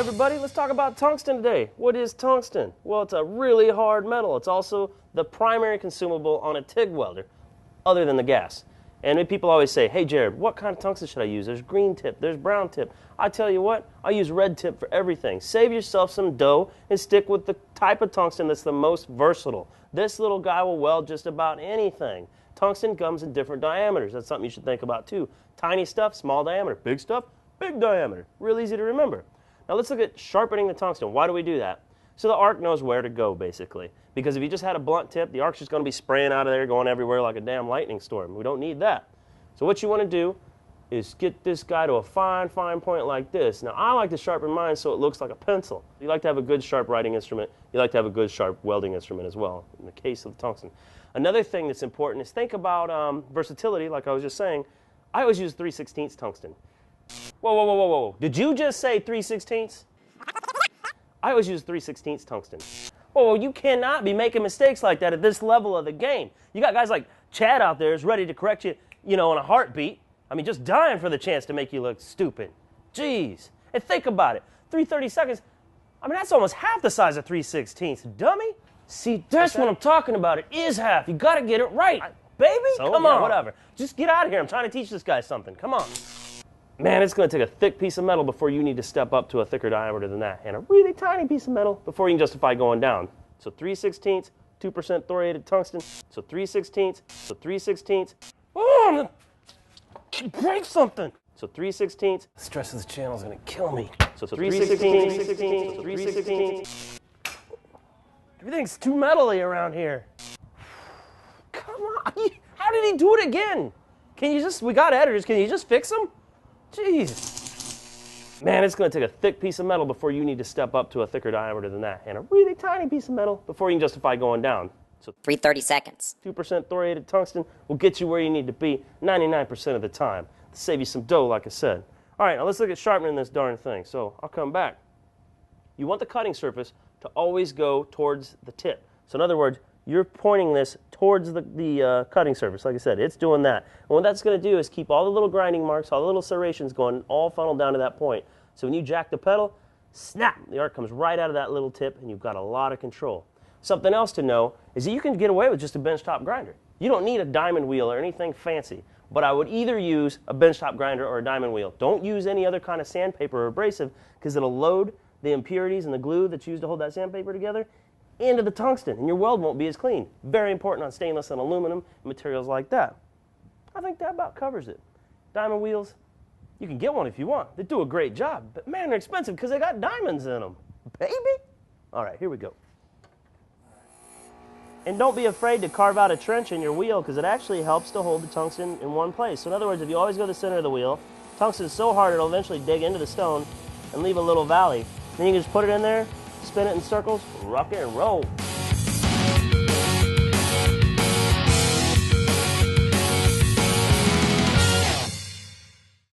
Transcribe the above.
everybody, let's talk about tungsten today. What is tungsten? Well, it's a really hard metal. It's also the primary consumable on a TIG welder, other than the gas. And people always say, hey Jared, what kind of tungsten should I use? There's green tip, there's brown tip. I tell you what, I use red tip for everything. Save yourself some dough and stick with the type of tungsten that's the most versatile. This little guy will weld just about anything. Tungsten comes in different diameters. That's something you should think about too. Tiny stuff, small diameter. Big stuff, big diameter. Real easy to remember. Now let's look at sharpening the tungsten. Why do we do that? So the arc knows where to go, basically. Because if you just had a blunt tip, the arc's just going to be spraying out of there, going everywhere like a damn lightning storm. We don't need that. So what you want to do is get this guy to a fine, fine point like this. Now I like to sharpen mine so it looks like a pencil. You like to have a good sharp writing instrument. You like to have a good sharp welding instrument as well, in the case of the tungsten. Another thing that's important is think about versatility, like I was just saying. I always use 3/16 tungsten. Whoa, whoa, whoa, whoa, whoa. Did you just say 3/16? I always use 3/16 tungsten. Whoa, you cannot be making mistakes like that at this level of the game. You got guys like Chad out there who's ready to correct you, in a heartbeat. I mean, just dying for the chance to make you look stupid. Jeez. And think about it. 3/32, I mean, that's almost half the size of 3/16, dummy. See, that's what I'm talking about. It is half. You got to get it right. Baby, so, come on. Whatever. Just get out of here. I'm trying to teach this guy something. Come on. Man, it's going to take a thick piece of metal before you need to step up to a thicker diameter than that, and a really tiny piece of metal before you can justify going down. So 3/16, 2% thoriated tungsten. So 3/16. Oh, break something. So 3/16. The stress of the channel is going to kill me. So 3/16. Everything's too metally around here. Come on. How did he do it again? We got editors. Can you just fix them? Jeez. Man, it's going to take a thick piece of metal before you need to step up to a thicker diameter than that, and a really tiny piece of metal before you can justify going down. So 3/32. 2% thoriated tungsten will get you where you need to be 99% of the time to save you some dough, like I said. All right, now let's look at sharpening this darn thing. So I'll come back. You want the cutting surface to always go towards the tip. So in other words, you're pointing this towards the cutting surface. Like I said, it's doing that. And what that's going to do is keep all the little grinding marks, all the little serrations going, all funneled down to that point. So when you jack the pedal, snap, the arc comes right out of that little tip, and you've got a lot of control. Something else to know is that you can get away with just a benchtop grinder. You don't need a diamond wheel or anything fancy, but I would either use a benchtop grinder or a diamond wheel. Don't use any other kind of sandpaper or abrasive, because it'll load the impurities and the glue that's used to hold that sandpaper together into the tungsten, and your weld won't be as clean. Very important on stainless and aluminum and materials like that. I think that about covers it. Diamond wheels, you can get one if you want. They do a great job, but man, they're expensive because they got diamonds in them. Baby? All right, here we go. And don't be afraid to carve out a trench in your wheel, because it actually helps to hold the tungsten in one place. So in other words, if you always go to the center of the wheel, tungsten is so hard it'll eventually dig into the stone and leave a little valley. Then you can just put it in there, spin it in circles, rock and roll.